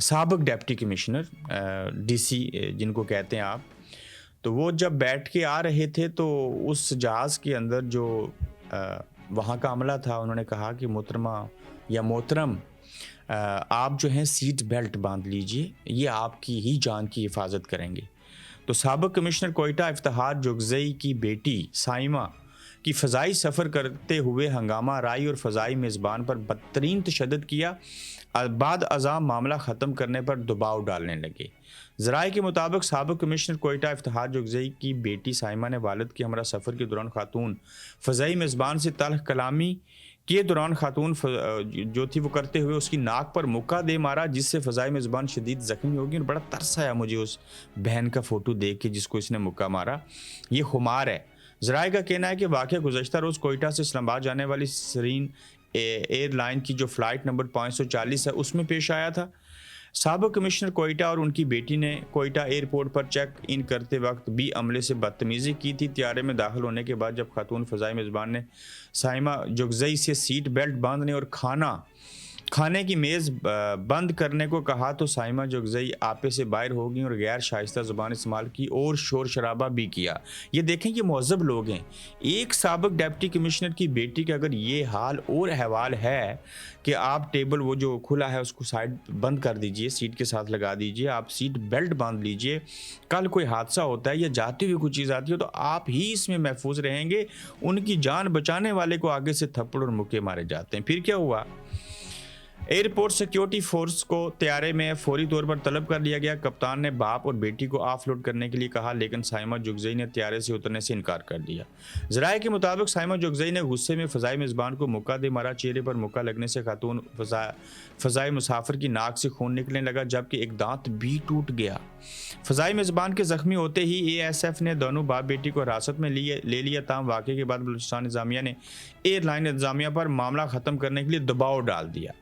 سابق deputy commissioner D C جن کو کہتے ہیں آپ، تو وہ جب بیٹھ کے آ رہے تھے تو اس جہاز کے اندر جو وہاں کا عملہ تھا، انہوں نے کہا کہ محترمہ یا محترم آپ جو ہیں سیٹ بیلٹ باندھ لیجئے، یہ آپ کی ہی جان کی حفاظت کریں گے۔ تو سابق کمشنر کوئٹہ افتخار جوگزئی کی بیٹی سائمہ کی فضائی سفر کرتے ہوئے ہنگامہ آرائی اور فضائی میزبان پر بدترین تشدد کیا، بعد ازاں معاملہ ختم کرنے پر دباؤ ڈالنے لگے۔ ذرائع کے مطابق سابق کمشنر کوئٹہ افتخار جوگزئی کی بیٹی سائمہ نے والد کے ہمراہ سفر کے دوران خاتون فضائی میزبان سے تلخ کلامی کے دوران خاتون جو تھی وہ کرتے ہوئے اس کی ناک پر مکہ دے مارا، جس سے فضائی میزبان شدید زخمی ہوگی۔ اور بڑا ترس آیا مجھے اس بہن کا فوٹو دیکھ کے جس کو اس نے مکہ مارا، یہ خمار ہے۔ ذرائع کا کہنا ہے کہ واقعہ گزشتہ روز کوئٹہ سے اسلام آباد جانے والی سرین ایئر لائن کی جو فلائٹ نمبر 540 ہے اس میں پیش آیا تھا۔ سابق کمشنر کوئٹہ اور ان کی بیٹی نے کوئٹہ ایئرپورٹ پر چیک ان کرتے وقت بھی عملے سے بدتمیزی کی تھی۔ طیارے میں داخل ہونے کے بعد جب خاتون فضائی میزبان نے سائمہ جوگزئی سے سیٹ بیلٹ باندھنے اور کھانے کی میز بند کرنے کو کہا تو سائمہ جوگزئی آپے سے باہر ہو گئیں اور غیر شائستہ زبان استعمال کی اور شور شرابہ بھی کیا۔ یہ دیکھیں کہ مہذب لوگ ہیں، ایک سابق ڈپٹی کمشنر کی بیٹی کا اگر یہ حال اور احوال ہے کہ آپ ٹیبل وہ جو کھلا ہے اس کو سائڈ بند کر دیجئے، سیٹ کے ساتھ لگا دیجئے، آپ سیٹ بیلٹ باندھ لیجئے، کل کوئی حادثہ ہوتا ہے یا جاتے ہوئے کوئی چیز آتی ہے تو آپ ہی اس میں محفوظ رہیں گے۔ ان کی جان بچانے والے کو آگے سے تھپڑ اور مکے مارے جاتے ہیں۔ پھر کیا ہوا؟ ایئرپورٹ سیکیورٹی فورس کو طیارے میں فوری طور پر طلب کر لیا گیا۔ کپتان نے باپ اور بیٹی کو آف لوڈ کرنے کے لیے کہا، لیکن سائمہ جوگزئی نے طیارے سے اترنے سے انکار کر دیا۔ ذرائع کے مطابق سائمہ جوگزئی نے غصے میں فضائی میزبان کو مکہ دے مارا۔ چہرے پر مکہ لگنے سے خاتون فضائی مسافر کی ناک سے خون نکلنے لگا، جبکہ ایک دانت بھی ٹوٹ گیا۔ فضائی میزبان کے زخمی ہوتے ہی اے ایس ایف نے دونوں باپ بیٹی کو حراست میں لے لیا۔ تاہم واقعے کے بعد بلوچستان انتظامیہ نے ایئر لائن انتظامیہ پر معاملہ ختم کرنے کے لیے دباؤ ڈال دیا۔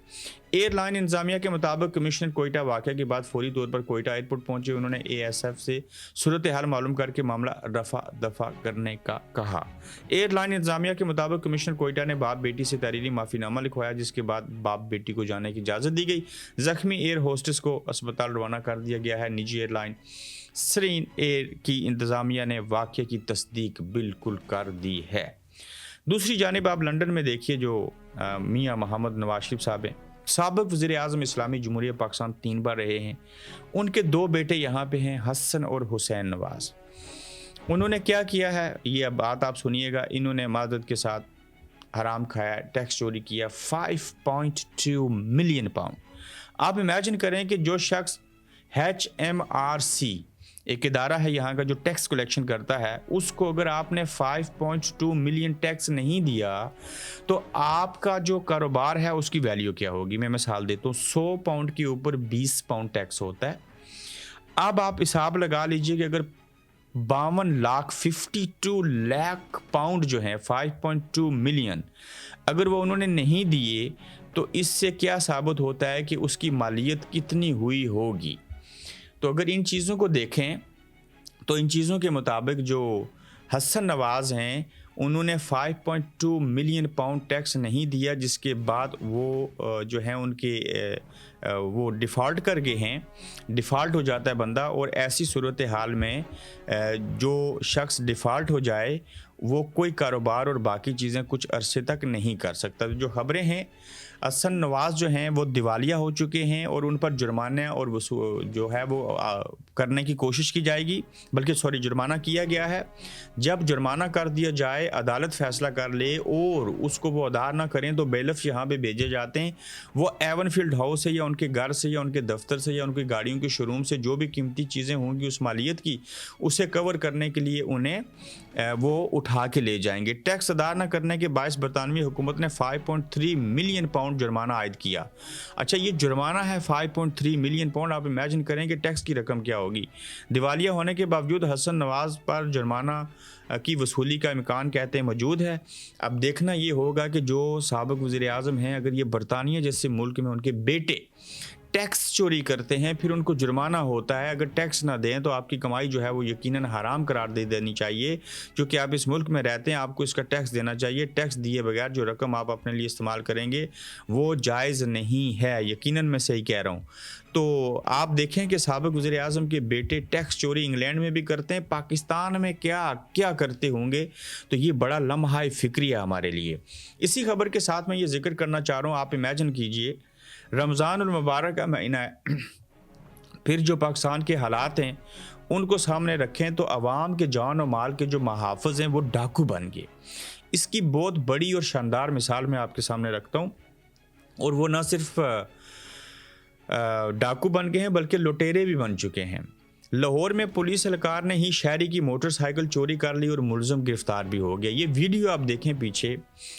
ایئر لائن انتظامیہ کے مطابق کمشنر کوئٹہ واقعے کے بعد فوری طور پر کوئٹہ ایئرپورٹ پہنچے۔ انہوں نے اے ایس ایف سے صورتحال معلوم کر کے معاملہ رفع دفع کرنے کا کہا۔ ایئر لائن انتظامیہ کے مطابق کمشنر کوئٹہ نے باپ بیٹی سے تحریری معافی نامہ لکھوایا، جس کے بعد باپ بیٹی کو جانے کی اجازت دی گئی۔ زخمی ایئر ہوسٹس کو اسپتال روانہ کر دیا گیا ہے۔ نجی ایئر لائن سرین ایئر کی انتظامیہ نے واقعے کی تصدیق بالکل کر دی ہے۔ دوسری جانب آپ لنڈن میں دیکھیے جو میاں محمد نواز شریف صاحب ہیں، سابق وزیر اعظم اسلامی جمہوریہ پاکستان 3 بار رہے ہیں۔ ان کے 2 بیٹے یہاں پہ ہیں، حسن اور حسین نواز۔ انہوں نے کیا کیا ہے یہ بات آپ سنیے گا۔ انہوں نے معذرت کے ساتھ حرام کھایا، ٹیکس چوری کیا، 5.2 ملین پاؤنڈ۔ آپ امیجن کریں کہ جو شخص HMRC ایک ادارہ ہے یہاں کا جو ٹیکس کلیکشن کرتا ہے، اس کو اگر آپ نے 5.2 ملین ٹیکس نہیں دیا تو آپ کا جو کاروبار ہے اس کی ویلیو کیا ہوگی۔ میں مثال دیتا ہوں، 100 پاؤنڈ کے اوپر 20 پاؤنڈ ٹیکس ہوتا ہے۔ اب آپ حساب لگا لیجئے کہ اگر 52 لاکھ پاؤنڈ جو ہیں 5.2 ملین اگر وہ انہوں نے نہیں دیے تو اس سے کیا ثابت ہوتا ہے کہ اس کی مالیت کتنی ہوئی ہوگی۔ تو اگر ان چیزوں کو دیکھیں تو ان چیزوں کے مطابق جو حسن نواز ہیں انہوں نے 5.2 ملین پاؤنڈ ٹیکس نہیں دیا، جس کے بعد وہ جو ہیں ان کے وہ ڈیفالٹ کر گئے ہیں۔ ڈیفالٹ ہو جاتا ہے بندہ، اور ایسی صورتحال میں جو شخص ڈیفالٹ ہو جائے وہ کوئی کاروبار اور باقی چیزیں کچھ عرصے تک نہیں کر سکتا۔ جو خبریں ہیں حسن نواز جو ہیں وہ دیوالیہ ہو چکے ہیں اور ان پر جرمانہ اور جو ہے وہ کرنے کی کوشش کی جائے گی، بلکہ جرمانہ کیا گیا ہے۔ جب جرمانہ کر دیا جائے، عدالت فیصلہ کر لے اور اس کو وہ ادا نہ کریں تو بیلف یہاں پہ بھیجے جاتے ہیں۔ وہ ایون فیلڈ ہاؤس سے یا ان کے گھر سے یا ان کے دفتر سے یا ان کی گاڑیوں کے شو روم سے جو بھی قیمتی چیزیں ہوں گی اس مالیت کی، اسے کور کرنے کے لیے انہیں وہ اٹھا کے لے جائیں گے۔ ٹیکس ادا نہ کرنے کے باعث برطانوی حکومت نے 5.3 ملین پاؤنڈ جرمانہ عائد کیا۔ اچھا، یہ جرمانہ ہے 5.3 ملین پاؤنڈ، آپ امیجن کریں کہ ٹیکس کی رقم کیا ہوگی۔ دیوالیہ ہونے کے باوجود حسن نواز پر جرمانہ کی وصولی کا امکان کہتے ہیں موجود ہے۔ اب دیکھنا یہ ہوگا کہ جو سابق وزیر اعظم ہیں، اگر یہ برطانیہ جیسے ملک میں ان کے بیٹے ٹیکس چوری کرتے ہیں پھر ان کو جرمانہ ہوتا ہے، اگر ٹیکس نہ دیں تو آپ کی کمائی جو ہے وہ یقیناً حرام قرار دے دینی چاہیے، کیونکہ آپ اس ملک میں رہتے ہیں، آپ کو اس کا ٹیکس دینا چاہیے۔ ٹیکس دیے بغیر جو رقم آپ اپنے لیے استعمال کریں گے وہ جائز نہیں ہے، یقیناً میں صحیح کہہ رہا ہوں۔ تو آپ دیکھیں کہ سابق وزیر اعظم کے بیٹے ٹیکس چوری انگلینڈ میں بھی کرتے ہیں، پاکستان میں کیا کیا کرتے ہوں گے، تو یہ بڑا لمحہ فکری ہے ہمارے لیے۔ اسی خبر کے ساتھ میں یہ ذکر کرنا چاہ رہا ہوں، آپ امیجن کیجئے رمضان المبارک کا مہینہ ہے، پھر جو پاکستان کے حالات ہیں ان کو سامنے رکھیں تو عوام کے جان و مال کے جو محافظ ہیں وہ ڈاکو بن گئے۔ اس کی بہت بڑی اور شاندار مثال میں آپ کے سامنے رکھتا ہوں، اور وہ نہ صرف ڈاکو بن گئے ہیں بلکہ لٹیرے بھی بن چکے ہیں۔ لاہور میں پولیس اہلکار نے ہی شہری کی موٹر سائیکل چوری کر لی اور ملزم گرفتار بھی ہو گیا۔ یہ ویڈیو آپ دیکھیں پیچھے،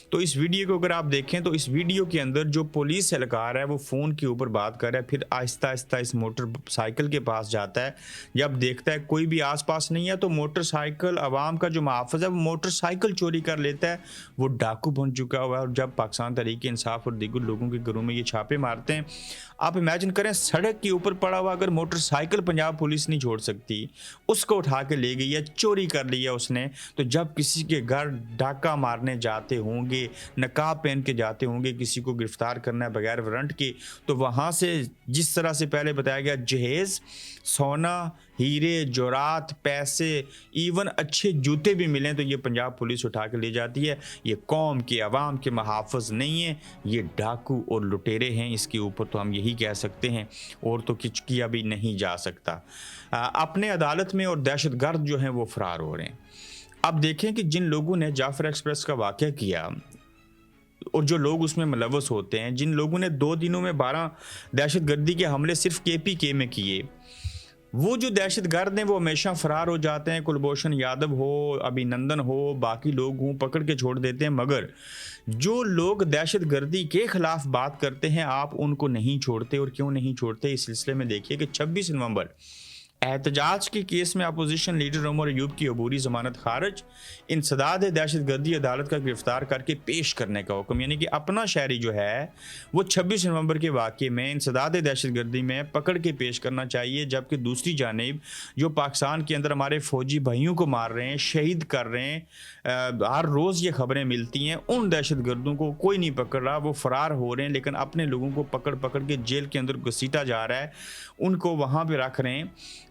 تو اس ویڈیو کو اگر آپ دیکھیں تو اس ویڈیو کے اندر جو پولیس اہلکار ہے وہ فون کے اوپر بات کر رہا ہے، پھر آہستہ آہستہ اس موٹر سائیکل کے پاس جاتا ہے، جب دیکھتا ہے کوئی بھی آس پاس نہیں ہے تو موٹر سائیکل عوام کا جو محافظ ہے وہ موٹر سائیکل چوری کر لیتا ہے، وہ ڈاکو بن چکا ہوا ہے۔ اور جب پاکستان تحریک انصاف اور دیگر لوگوں کے گھروں میں یہ چھاپے مارتے ہیں، آپ امیجن کریں سڑک کے اوپر پڑا ہوا اگر موٹر سائیکل پنجاب پولیس نہیں چھوڑ سکتی، اس کو اٹھا کے لے گئی ہے، چوری کر لیا اس نے، تو جب کسی کے گھر ڈاکہ مارنے جاتے ہوں گے، نقاب پہن کے جاتے ہوں گے، کسی کو گرفتار کرنا ہے بغیر وارنٹ کے، تو وہاں سے جس طرح سے پہلے بتایا گیا جہیز، سونا، ہیرے جورات، پیسے، ایون اچھے جوتے بھی ملیں تو یہ پنجاب پولیس اٹھا کے لے جاتی ہے۔ یہ قوم کے عوام کے محافظ نہیں ہیں، یہ ڈاکو اور لٹیرے ہیں، اس کے اوپر تو ہم یہی کہہ سکتے ہیں، اور تو کچھ کیا بھی نہیں جا سکتا۔ اپنے عدالت میں اور دہشت گرد جو ہیں وہ فرار ہو رہے ہیں۔ اب دیکھیں کہ جن لوگوں نے جعفر ایکسپریس کا واقعہ کیا اور جو لوگ اس میں ملوث ہوتے ہیں، جن لوگوں نے 2 دنوں میں 12 دہشت گردی کے حملے صرف KPK میں کیے، وہ جو دہشت گرد ہیں وہ ہمیشہ فرار ہو جاتے ہیں، کلبھوشن یادو ہو، ابھینندن ہو، باقی لوگ ہوں، پکڑ کے چھوڑ دیتے ہیں، مگر جو لوگ دہشت گردی کے خلاف بات کرتے ہیں آپ ان کو نہیں چھوڑتے۔ اور کیوں نہیں چھوڑتے؟ اس سلسلے میں دیکھیے کہ 26 نومبر احتجاج کے کیس میں اپوزیشن لیڈر عمر ایوب کی عبوری ضمانت خارج، انسداد دہشت گردی عدالت کا گرفتار کر کے پیش کرنے کا حکم، یعنی کہ اپنا شہری جو ہے وہ 26 نومبر کے واقعے میں انسداد دہشت گردی میں پکڑ کے پیش کرنا چاہیے، جبکہ دوسری جانب جو پاکستان کے اندر ہمارے فوجی بھائیوں کو مار رہے ہیں، شہید کر رہے ہیں، ہر روز یہ خبریں ملتی ہیں، ان دہشت گردوں کو کوئی نہیں پکڑ رہا، وہ فرار ہو رہے ہیں، لیکن اپنے لوگوں کو پکڑ پکڑ کے جیل کے اندر گھسیٹا جا رہا ہے، ان کو وہاں پہ رکھ رہے ہیں۔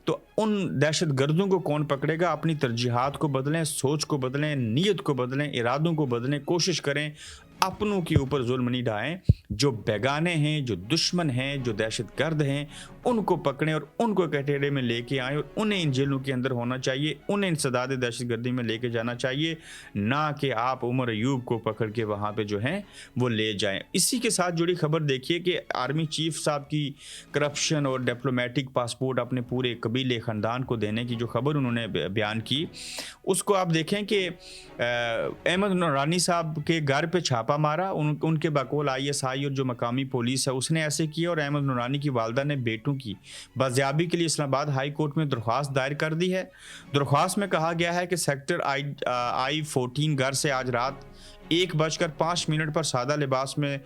تو ان دہشت گردوں کو کون پکڑے گا؟ اپنی ترجیحات کو بدلیں، سوچ کو بدلیں، نیت کو بدلیں، ارادوں کو بدلیں، کوشش کریں اپنوں کے اوپر ظلم نہیں ڈھائیں، جو بیگانے ہیں، جو دشمن ہیں، جو دہشت گرد ہیں، ان کو پکڑیں اور ان کو کٹہرے میں لے کے آئیں، اور انہیں ان جیلوں کے اندر ہونا چاہیے، انہیں انسداد دہشت گردی میں لے کے جانا چاہیے، نہ کہ آپ عمر ایوب کو پکڑ کے وہاں پہ جو ہیں وہ لے جائیں۔ اسی کے ساتھ جڑی خبر دیکھیے کہ آرمی چیف صاحب کی کرپشن اور ڈپلومیٹک پاسپورٹ اپنے پورے قبیلے خاندان کو دینے کی جو خبر انہوں نے بیان کی، اس کو آپ دیکھیں کہ احمد نورانی صاحب کے گھر پہ چھاپا مارا، ان کے بقول ISI اور جو مقامی پولیس ہے اس نے ایسے کیا، اور احمد نورانی کی والدہ نے بیٹوں کی بازیابی کے لیے اسلام آباد ہائی کورٹ میں درخواست دائر کر دی ہے۔ درخواست میں کہا گیا ہے کہ سیکٹر I-14 گھر سے آج رات 1:05 پر سادہ لباس میں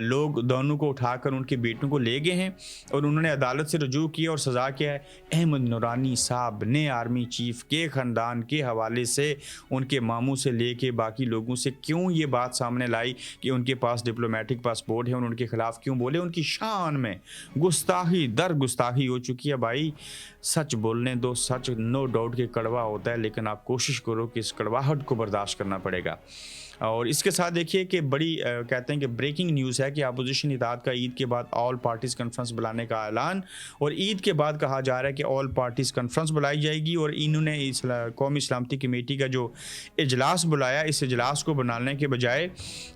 لوگ دونوں کو اٹھا کر ان کے بیٹوں کو لے گئے ہیں، اور انہوں نے عدالت سے رجوع کیا اور سزا کیا ہے۔ احمد نورانی صاحب نے آرمی چیف کے خاندان کے حوالے سے، ان کے ماموں سے لے کے باقی لوگوں سے کیوں یہ بات سامنے لائی کہ ان کے پاس ڈپلومیٹک پاسپورٹ ہے، اور ان کے خلاف کیوں بولے؟ ان کی شان میں گستاخی در گستاخی ہو چکی ہے۔ بھائی سچ بولنے دو، سچ نو ڈاؤٹ کہ کڑوا ہوتا ہے، لیکن آپ کوشش کرو کہ اس کڑواہٹ کو برداشت کرنا پڑے گا۔ اور اس کے ساتھ دیکھیے کہ بڑی کہتے ہیں کہ بریکنگ نیوز ہے کہ اپوزیشن اتحاد کا عید کے بعد آل پارٹیز کانفرنس بلانے کا اعلان، اور عید کے بعد کہا جا رہا ہے کہ آل پارٹیز کانفرنس بلائی جائے گی، اور انہوں نے قومی سلامتی کمیٹی کا جو اجلاس بلایا، اس اجلاس کو بنانے کے بجائے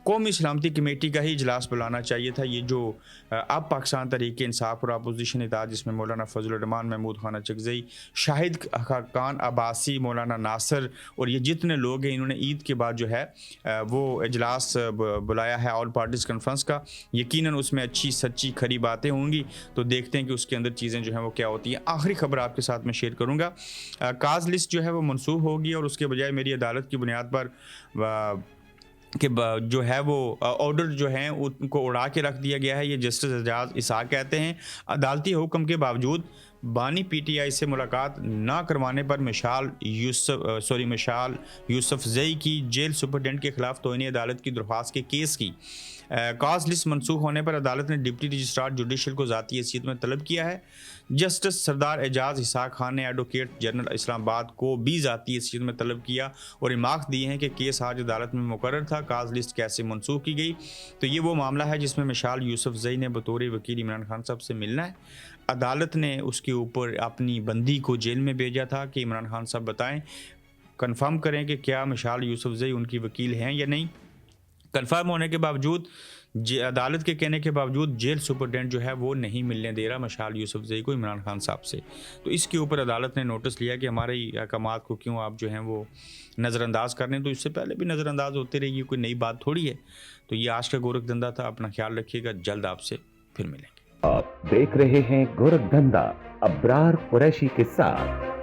قومی سلامتی کمیٹی کا ہی اجلاس بلانا چاہیے تھا۔ یہ جو اب پاکستان تحریک انصاف اور اپوزیشن اتحاد، جس میں مولانا فضل الرحمان، محمود خان چکزئی، شاہد خاقان عباسی، مولانا ناصر اور یہ جتنے لوگ ہیں، انہوں نے عید کے بعد جو ہے وہ اجلاس بلایا ہے آل پارٹیز کانفرنس کا۔ یقیناً اس میں اچھی سچی کھری باتیں ہوں گی، تو دیکھتے ہیں کہ اس کے اندر چیزیں جو ہیں وہ کیا ہوتی ہیں۔ آخری خبر آپ کے ساتھ میں شیئر کروں گا، کاز لسٹ جو ہے وہ منسوخ ہوگی، اور اس کے بجائے میری عدالت کی بنیاد پر کہ جو ہے وہ آرڈر جو ہیں ان کو اڑا کے رکھ دیا گیا ہے۔ یہ جسٹس اعجاز اسحاق کہتے ہیں عدالتی حکم کے باوجود بانی پی ٹی آئی سے ملاقات نہ کروانے پر مشال یوسف زئی کی جیل سپرنٹینڈنٹ کے خلاف توہین عدالت کی درخواست کے کیس کی کاز لسٹ منسوخ ہونے پر عدالت نے ڈپٹی رجسٹرار جوڈیشل کو ذاتی حیثیت میں طلب کیا ہے. جسٹس سردار اعجاز اسحاق خان نے ایڈوکیٹ جنرل اسلام آباد کو بھی ذاتی حیثیت میں طلب کیا اور ریمارکس دیے ہیں کہ کیس آج عدالت میں مقرر تھا, کاز لسٹ کیسے منسوخ کی گئی. تو یہ وہ معاملہ ہے جس میں مشال یوسف زئی نے بطور وکیل عمران خان صاحب سے ملنا ہے. عدالت نے اس کے اوپر اپنی بندی کو جیل میں بھیجا تھا کہ عمران خان صاحب بتائیں, کنفرم کریں کہ کیا مشال یوسف زئی ان کی وکیل ہیں یا نہیں. کنفرم ہونے کے باوجود عدالت کے کہنے کے باوجود جیل سپرنٹینڈنٹ جو ہے وہ نہیں ملنے دے رہا مشال یوسف زئی کو عمران خان صاحب سے. تو اس کے اوپر عدالت نے نوٹس لیا کہ ہمارے احکامات کو کیوں آپ جو ہیں وہ نظر انداز کر رہے ہیں. تو اس سے پہلے بھی نظر انداز ہوتے رہے, یہ کوئی نئی بات تھوڑی ہے. تو یہ آج کا گورکھ دھندا تھا. اپنا خیال رکھیے گا, جلد آپ سے پھر ملیں گے. آپ دیکھ رہے ہیں گورکھ دھندا ابرار قریشی کے ساتھ.